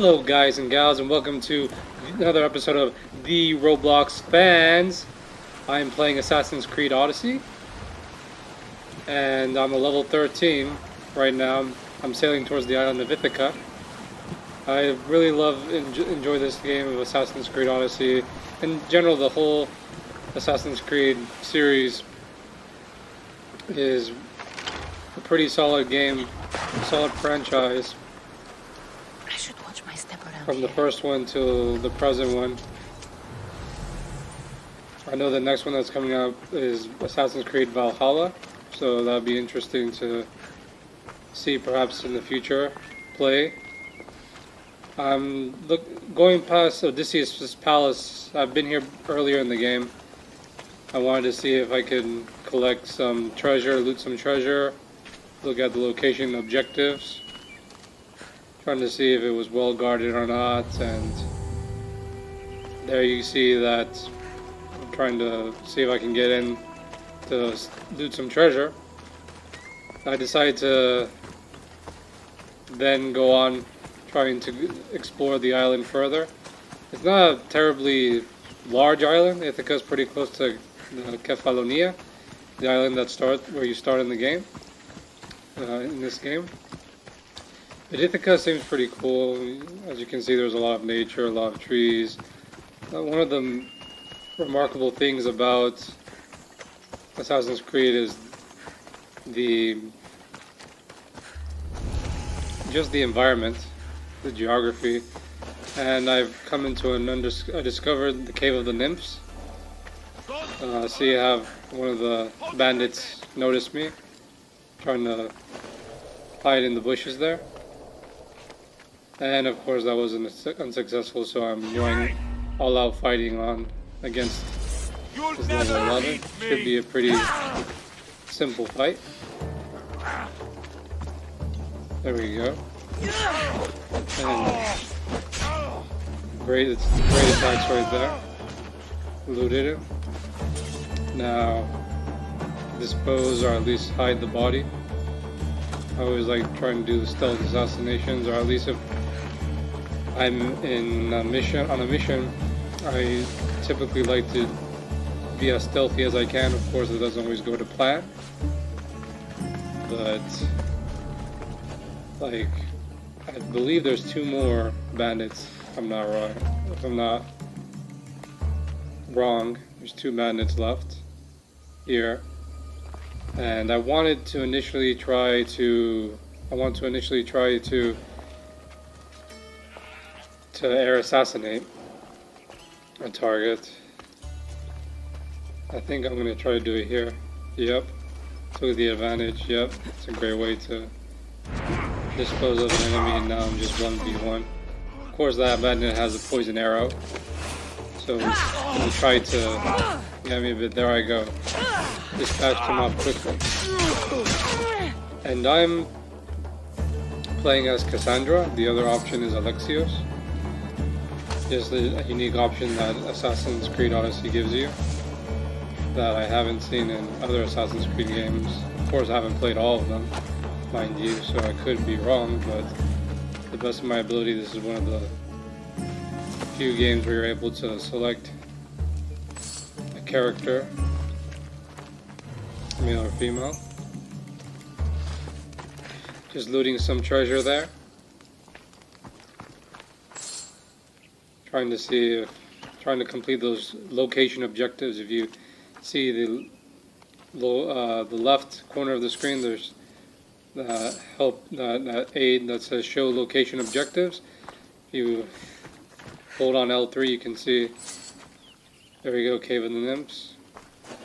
Hello guys and gals, and welcome to another episode of Dee-Robloxfans. I am playing Assassin's Creed Odyssey, and I'm a level 13 right now. I'm sailing towards the island of Ithaca. I really enjoy this game of Assassin's Creed Odyssey. In general, the whole Assassin's Creed series is a pretty solid game, solid franchise. I should watch my step around from the first one to the present one. I know the next one that's coming out is Assassin's Creed Valhalla, so that'd be interesting to see perhaps in the future play. Going past Odysseus' palace. I've been here earlier in the game. I wanted to see if I could collect some treasure, loot some treasure, look at the location objectives, trying to see if it was well guarded or not. And there you see that I'm trying to see if I can get in to loot some treasure. I decided to then go on trying to explore the island further. It's not a terribly large island. Ithaca is pretty close to Kefalonia, the island where you start in the game, in this game. But Ithaca seems pretty cool. As you can see, there's a lot of nature, a lot of trees. One of the remarkable things about Assassin's Creed is just the environment, the geography. And I've come into I discovered the Cave of the Nymphs. See, I have one of the bandits noticed me, trying to hide in the bushes there. And of course that was unsuccessful, so I'm going all out fighting on against this level 11. Should be a pretty simple fight. There we go. And great attacks right there. Looted him. Now dispose, or at least hide the body. I always like trying to do the stealth assassinations, or at least if I'm on a mission, I typically like to be as stealthy as I can. Of course, it doesn't always go to plan, but I believe there's 2 more bandits. If I'm not wrong, there's 2 bandits left here, and I want to initially try to air assassinate a target. I think I'm going to try to do it here. Yep, took the advantage. Yep, it's a great way to dispose of an enemy, and now I'm just 1v1. Of course that bandit has a poison arrow, so he tried to get me, but there I go. Dispatched him off quickly. And I'm playing as Cassandra. The other option is Alexios. Just a unique option that Assassin's Creed Odyssey gives you that I haven't seen in other Assassin's Creed games. Of course I haven't played all of them, mind you, so I could be wrong, but to the best of my ability, this is one of the few games where you're able to select a character, male or female. Just looting some treasure there. Trying to complete those location objectives. If you see the left corner of the screen, there's that aid that says show location objectives. If you hold on L3, you can see, there we go, Cave of the Nymphs.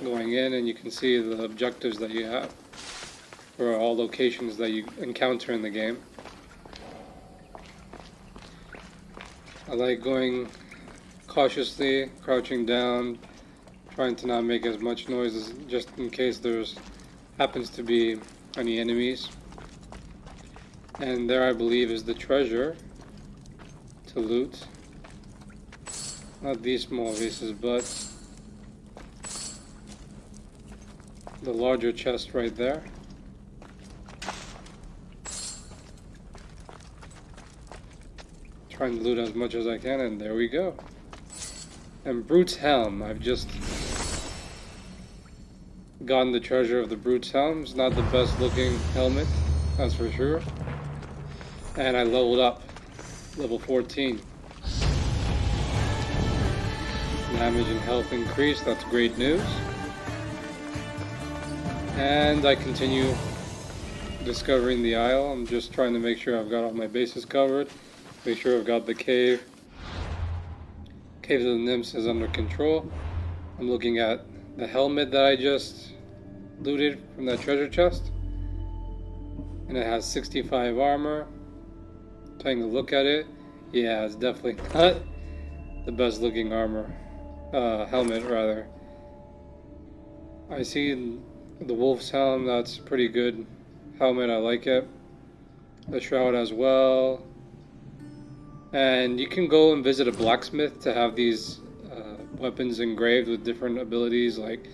Going in, and you can see the objectives that you have for all locations that you encounter in the game. I like going cautiously, crouching down, trying to not make as much noise just in case there's happens to be any enemies. And there, I believe, is the treasure to loot. Not these small pieces, but the larger chest right there. trying to loot as much as I can, and there we go. And Brute's Helm. I've just gotten the treasure of the Brute's Helm. It's not the best looking helmet, that's for sure. And I leveled up. Level 14. Damage and health increased, that's great news. And I continue discovering the Isle. I'm just trying to make sure I've got all my bases covered. Make sure I've got the cave. Cave of the Nymphs is under control. I'm looking at the helmet that I just looted from that treasure chest. And it has 65 armor. Taking a look at it. Yeah, it's definitely not the best looking armor. Helmet rather. I see the Wolf's Helm, that's pretty good helmet, I like it. The Shroud as well. And you can go and visit a blacksmith to have these weapons engraved with different abilities like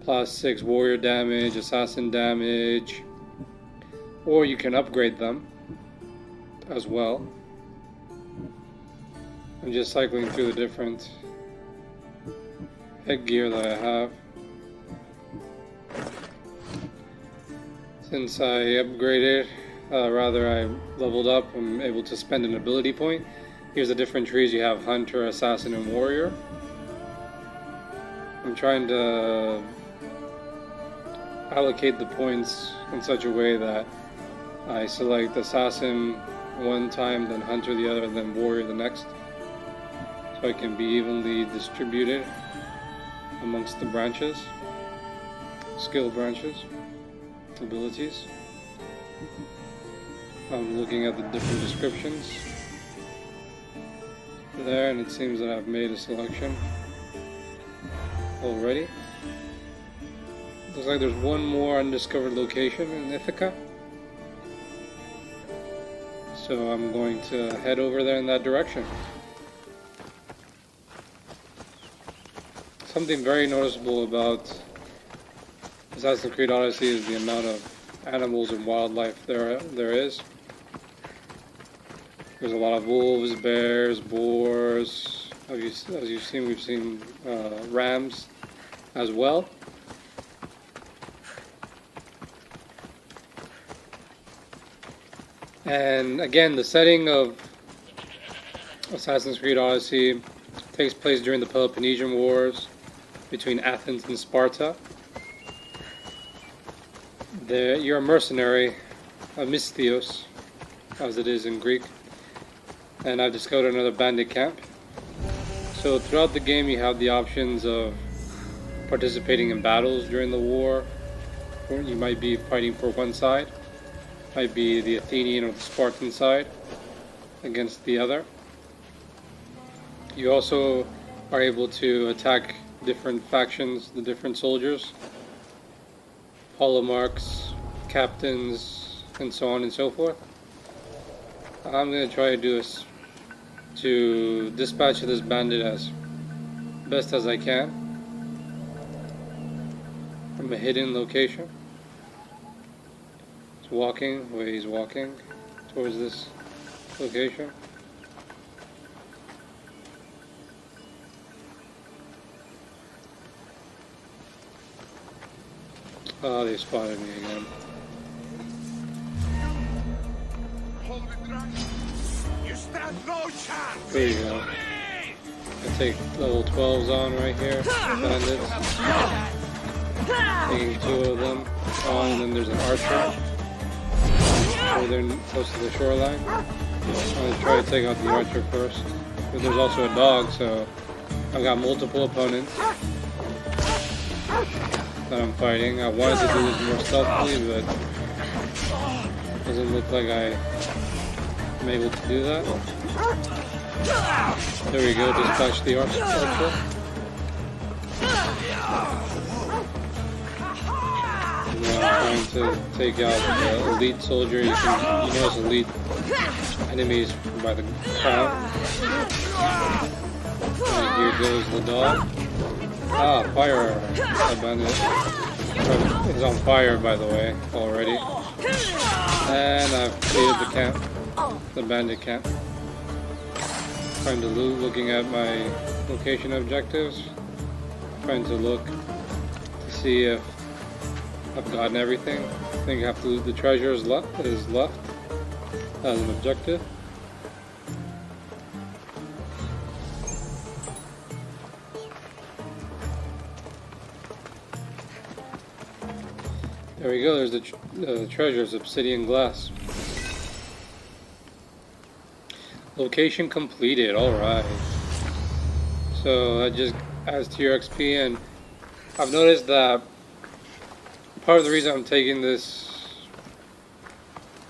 +6 warrior damage, assassin damage, or you can upgrade them as well. I'm just cycling through the different headgear that I have. Since I upgraded, rather I leveled up, I'm able to spend an ability point. Here's the different trees you have: Hunter, Assassin, and Warrior. I'm trying to allocate the points in such a way that I select Assassin one time, then Hunter the other, then Warrior the next. So I can be evenly distributed amongst the branches, skill branches, abilities. I'm looking at the different descriptions there, and it seems that I've made a selection already. Looks like there's one more undiscovered location in Ithaca, so I'm going to head over there in that direction. Something very noticeable about Assassin's Creed Odyssey is the amount of animals and wildlife there is. There's a lot of wolves, bears, boars. As you've seen, we've seen rams as well. And again, the setting of Assassin's Creed Odyssey takes place during the Peloponnesian Wars between Athens and Sparta. You're a mercenary, a Misthios, as it is in Greek, and I've discovered another bandit camp. So throughout the game you have the options of participating in battles during the war. You might be fighting for one side, might be the Athenian or the Spartan side against the other. You also are able to attack different factions, the different soldiers, polemarchs, captains, and so on and so forth. I'm going to try to do this to dispatch this bandit as best as I can from a hidden location. He's walking, he's walking towards this location. Oh, they spotted me again. There you go. I take level 12s on right here. Bandits. Taking 2 of them on, and then there's an archer over there close to the shoreline. I'm going to try to take out the archer first. But there's also a dog, so I've got multiple opponents that I'm fighting. I wanted to do this more stealthily, but it doesn't look like I'm able to do that. There we go, dispatch the archer. And now I'm trying to take out the elite soldier. You notice elite enemies by the crown. And here goes the dog. Ah, fire! That bandit is on fire, by the way, already. And I've cleared the camp, the bandit camp. Trying to loot, looking at my location objectives. Trying to look to see if I've gotten everything. I think I have to loot the treasure is left as an objective. There we go, there's the treasures, obsidian glass. Location completed, alright. So that just adds to your XP, and I've noticed that part of the reason I'm taking these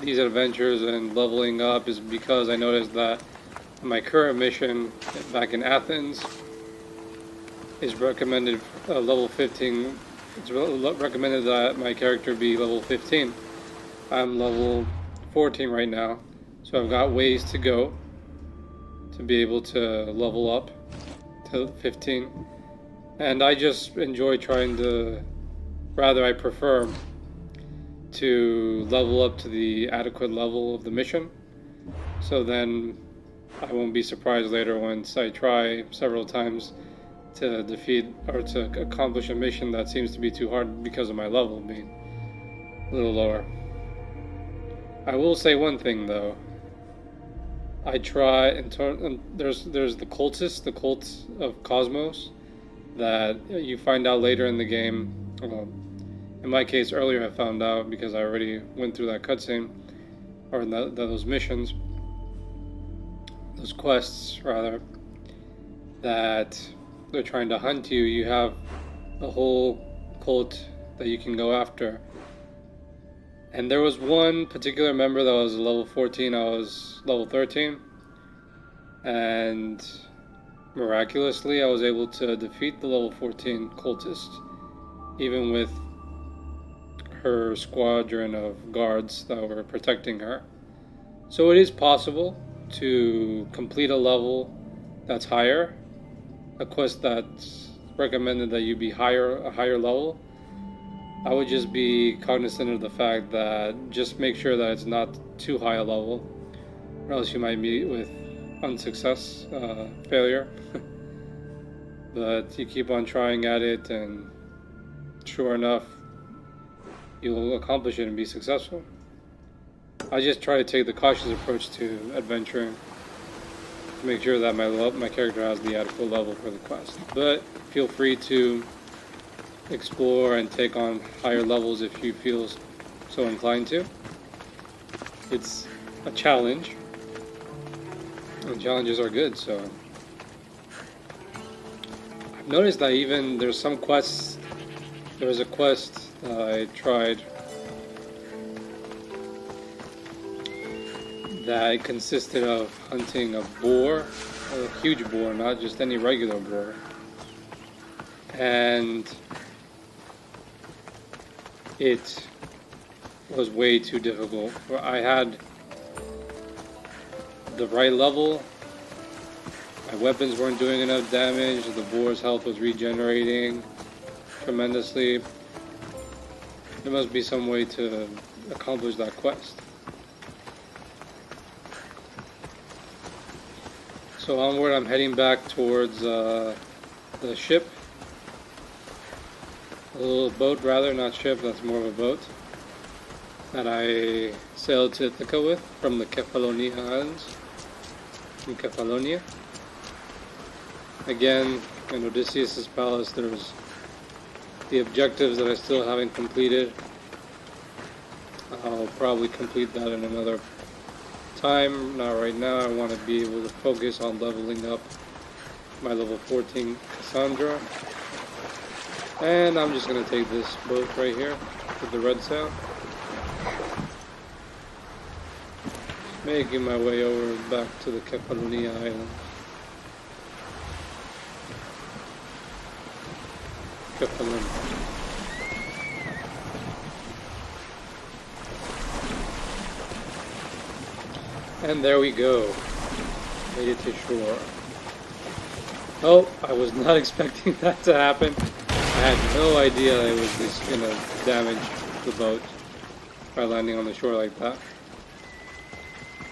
adventures and leveling up is because I noticed that my current mission back in Athens is recommended level 15. It's recommended that my character be level 15. I'm level 14 right now, so I've got ways to go to be able to level up to 15. And I just enjoy trying to, I prefer to level up to the adequate level of the mission, so then I won't be surprised later once I try several times to defeat or to accomplish a mission that seems to be too hard because of my level being a little lower. I will say one thing though. I try and there's the cultists, the cults of Cosmos, that you find out later in the game. In my case, earlier I found out because I already went through that cutscene, or those missions, those quests rather, that they're trying to hunt you. You have a whole cult that you can go after. And there was one particular member that was level 14, I was level 13. And miraculously, I was able to defeat the level 14 cultist, even with her squadron of guards that were protecting her. So it is possible to complete a level that's higher, a quest that's recommended that you be a higher level. I would just be cognizant of the fact that just make sure that it's not too high a level, or else you might meet with failure. But you keep on trying at it, and sure enough, you'll accomplish it and be successful. I just try to take the cautious approach to adventuring, to make sure that my character has the adequate level for the quest. But feel free to explore and take on higher levels if you feel so inclined to. It's a challenge, and challenges are good, so I've noticed that even there's some quests. There was a quest I tried that consisted of hunting a boar, a huge boar, not just any regular boar. And it was way too difficult. I had the right level, my weapons weren't doing enough damage, the boar's health was regenerating tremendously. There must be some way to accomplish that quest. So onward, I'm heading back towards the ship. A little boat rather, not ship, that's more of a boat, that I sailed to Ithaca with from the Kefalonia Islands, from Kefalonia. Again, in Odysseus' palace, there's the objectives that I still haven't completed. I'll probably complete that in another time, not right now. I want to be able to focus on leveling up my level 14 Cassandra. And I'm just going to take this boat right here with the red sail. Making my way over back to the Kefalonia Island. Kefalonia. And there we go. Made it to shore. Oh, I was not expecting that to happen. I had no idea it was just going to damage the boat by landing on the shore like that.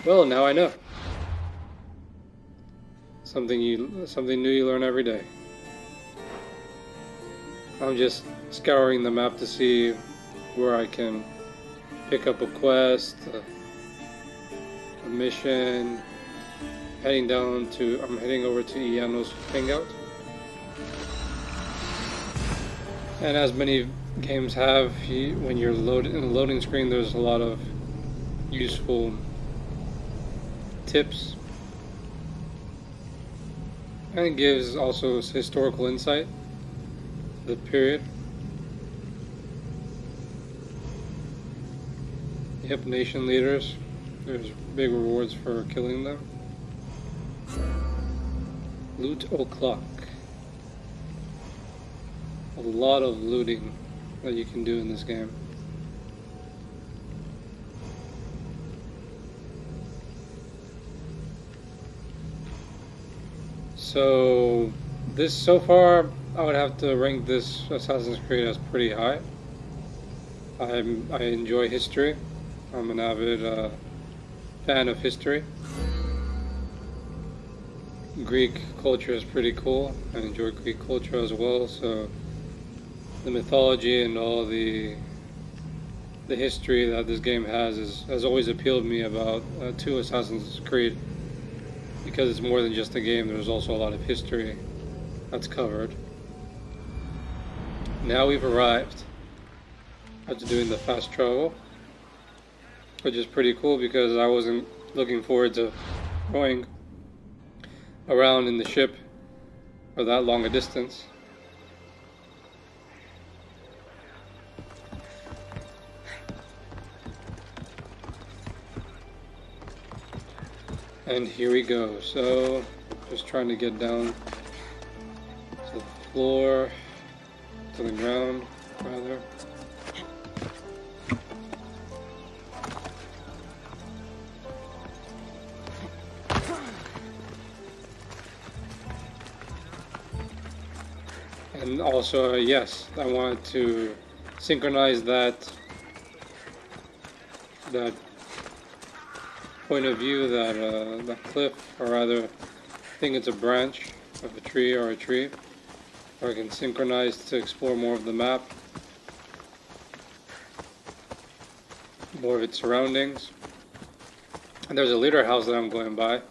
Well, now I know. Something new you learn every day. I'm just scouring the map to see where I can pick up a quest, a mission. I'm heading over to Iano's hangout. And as many games have, when you're in the loading screen, there's a lot of useful tips. And it gives also historical insight, the period. Yep, nation leaders. There's big rewards for killing them. Loot o'clock. A lot of looting that you can do in this game. So far I would have to rank this Assassin's Creed as pretty high. I enjoy history. I'm an avid fan of history. Greek culture is pretty cool. I enjoy Greek culture as well, so the mythology and all the history that this game has always appealed me about to Assassin's Creed, because it's more than just a game. There's also a lot of history that's covered. Now we've arrived after doing the fast travel, which is pretty cool because I wasn't looking forward to going around in the ship for that long a distance. And here we go. So just trying to get down to the floor, to the ground rather. And also, yes, I wanted to synchronize that point of view, that cliff, or rather, I think it's a branch of a tree or a tree, where I can synchronize to explore more of the map, more of its surroundings. And there's a leader house that I'm going by.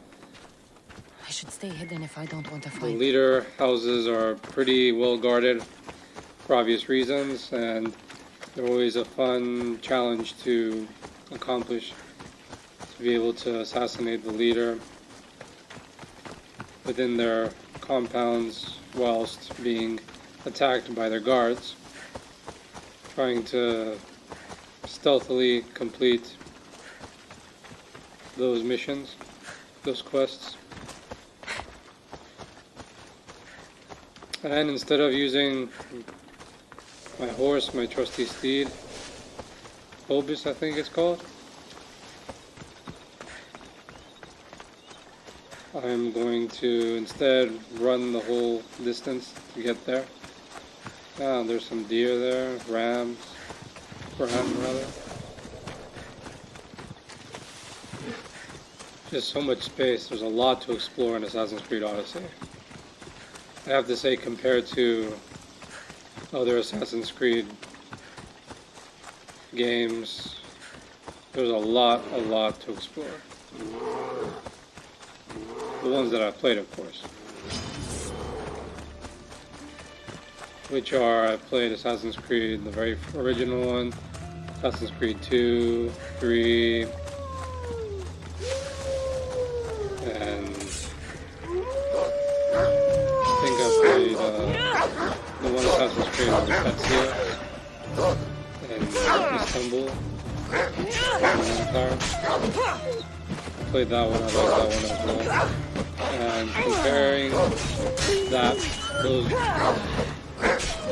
I should stay hidden if I don't want to fight. The leader houses are pretty well guarded for obvious reasons, and they're always a fun challenge to accomplish, to be able to assassinate the leader within their compounds whilst being attacked by their guards, trying to stealthily complete those missions, those quests. And instead of using my horse, my trusty steed, Phobos I think it's called, I'm going to instead run the whole distance to get there. Ah, there's some deer there, ram rather. Just so much space. There's a lot to explore in Assassin's Creed Odyssey. I have to say, compared to other Assassin's Creed games, there's a lot to explore. The ones that I've played, of course. Which are, I've played Assassin's Creed, the very original one, Assassin's Creed 2, 3, and I think I played the one Assassin's Creed with Ithaca and Istanbul. I played that one, I like that one as well. And comparing those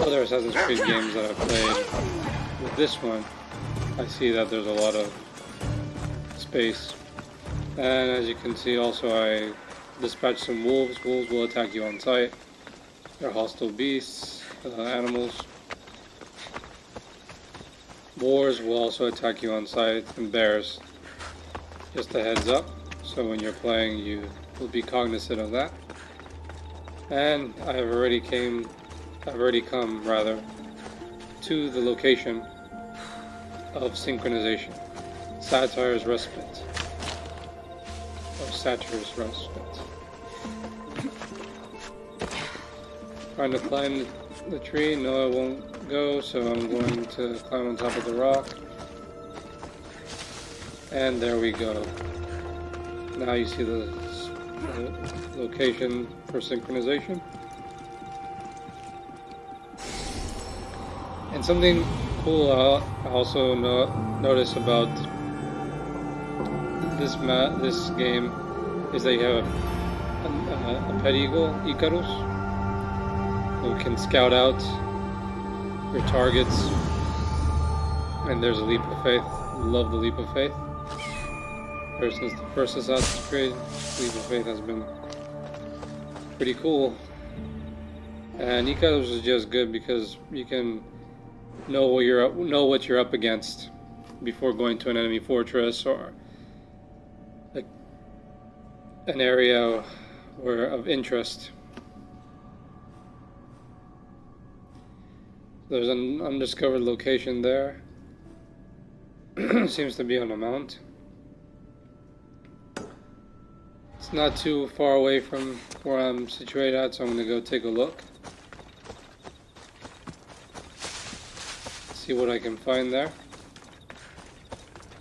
other Assassin's Creed games that I've played with this one, I see that there's a lot of space. And as you can see also, I dispatched some wolves. Wolves will attack you on sight. They're hostile beasts, animals. Boars will also attack you on sight, and bears. Just a heads up, so when you're playing you will be cognizant of that. And I've already come rather to the location of synchronization. Satire's respite. Or Satyr's respite. Trying to climb the tree. No, I won't go, so I'm going to climb on top of the rock. And there we go. Now you see the location for synchronization. And something cool I also notice about this game is that you have a pet eagle, Icarus, who can scout out your targets. And there's a leap of faith. Love the leap of faith. Ever since the first Assassin's Creed, leap of faith has been pretty cool. And Icarus is just good because you can know what you're up against before going to an enemy fortress or like an area of interest. There's an undiscovered location there. Seems to be on a mount. It's not too far away from where I'm situated at, so I'm going to go take a look. See what I can find there.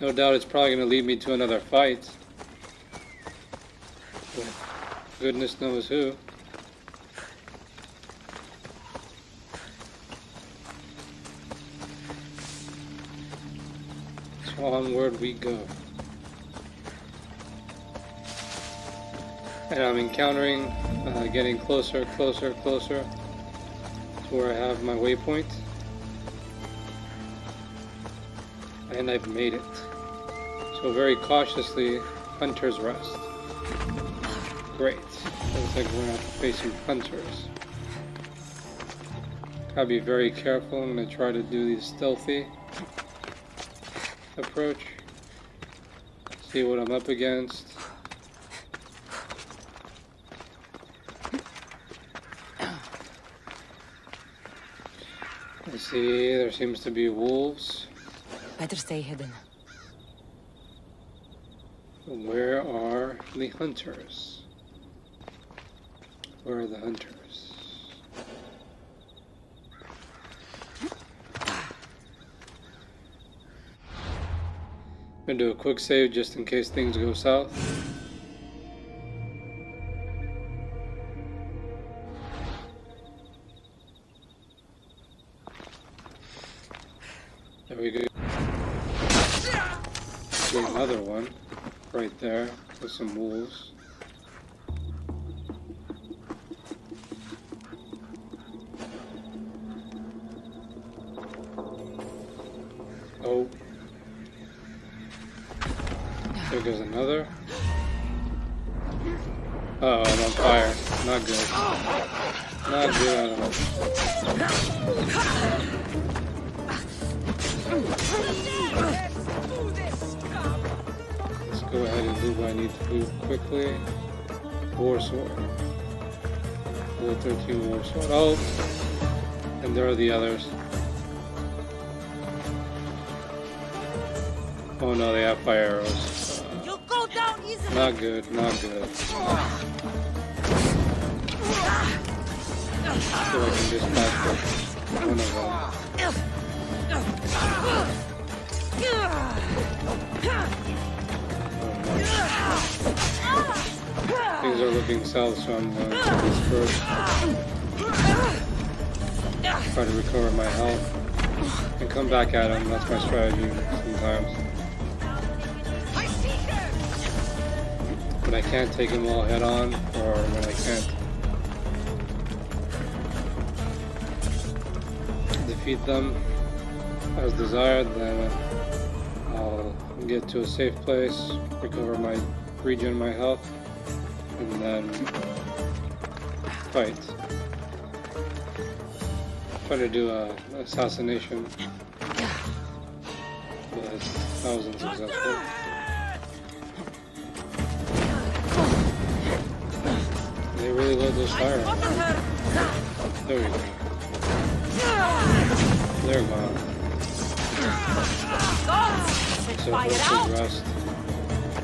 No doubt it's probably going to lead me to another fight. With goodness knows who. So onward we go. And I'm encountering, getting closer to where I have my waypoint. And I've made it. So very cautiously, Hunter's Rest. Great. Looks like we're not facing hunters. Gotta be very careful. I'm gonna try to do the stealthy approach. See what I'm up against. I see there seems to be wolves. Better stay hidden. Where are the hunters? Where are the hunters? I'm gonna do a quick save just in case things go south. There we go. See another one right there with some wolves. Oh. There goes another. Uh-oh, I'm on fire. Not good. Not good at all. Let's go ahead and do what I need to do quickly. War sword. Level 13 war sword. Oh! And there are the others. Oh no, they have fire arrows. Not good, not good. So I can dispatch one of them. Things are looking south, so I'm going to do this first. Try to recover my health and come back at him. That's my strategy sometimes. When I can't take them all head on, or when I can't defeat them as desired, then I'll get to a safe place, regen my health, and then fight. Try to do an assassination, but that wasn't successful. They really load those fire arrows. There we go. They're gone. So let's rest.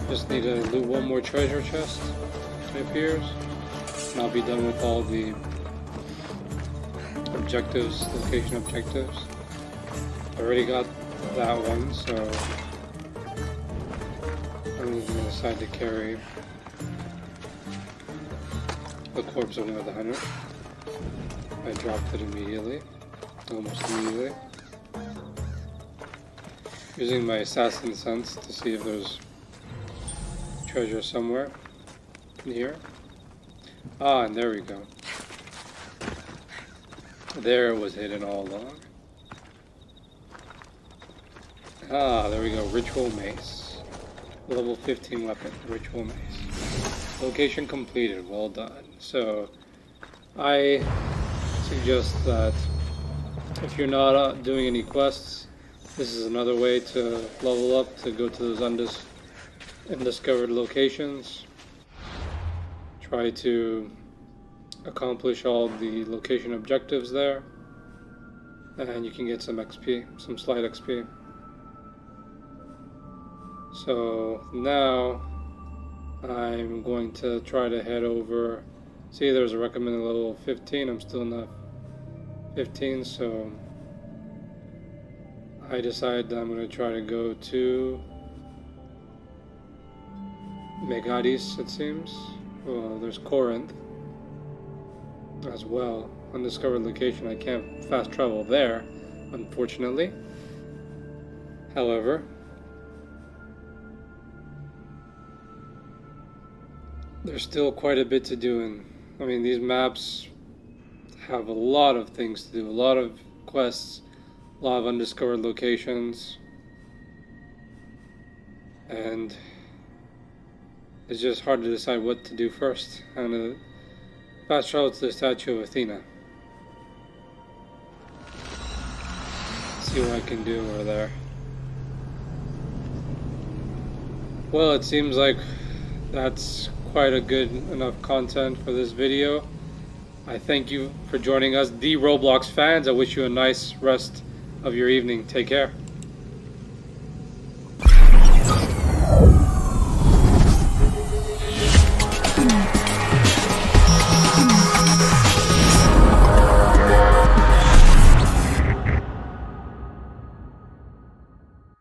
Just need to loot one more treasure chest, it appears. And I'll be done with all the objectives, location objectives. I already got that one, so I'm going to decide to carry the corpse of one of the hunters. I dropped it immediately, almost immediately. Using my assassin sense to see if there's treasure somewhere in here. Ah, and there we go. There it was hidden all along. Ah, there we go. Ritual mace. Level 15 weapon. Ritual mace. Location completed. Well done. So, I suggest that if you're not doing any quests, this is another way to level up, to go to those undiscovered locations. Try to accomplish all the location objectives there, and you can get some XP, some slight XP. So now I'm going to try to head over. See, there's a recommended level of 15. I'm still not 15, so I decided that I'm going to try to go to Megadis, it seems. Well, there's Corinth as well. Undiscovered location. I can't fast travel there, unfortunately. However, there's still quite a bit to do, and I mean, these maps have a lot of things to do, a lot of quests, a lot of undiscovered locations, and it's just hard to decide what to do first. I'm gonna fast travel to the statue of Athena. See what I can do over there. Well, it seems like that's quite a good enough content for this video. I thank you for joining us, Dee-Roblox fans. I wish you a nice rest of your evening. Take care.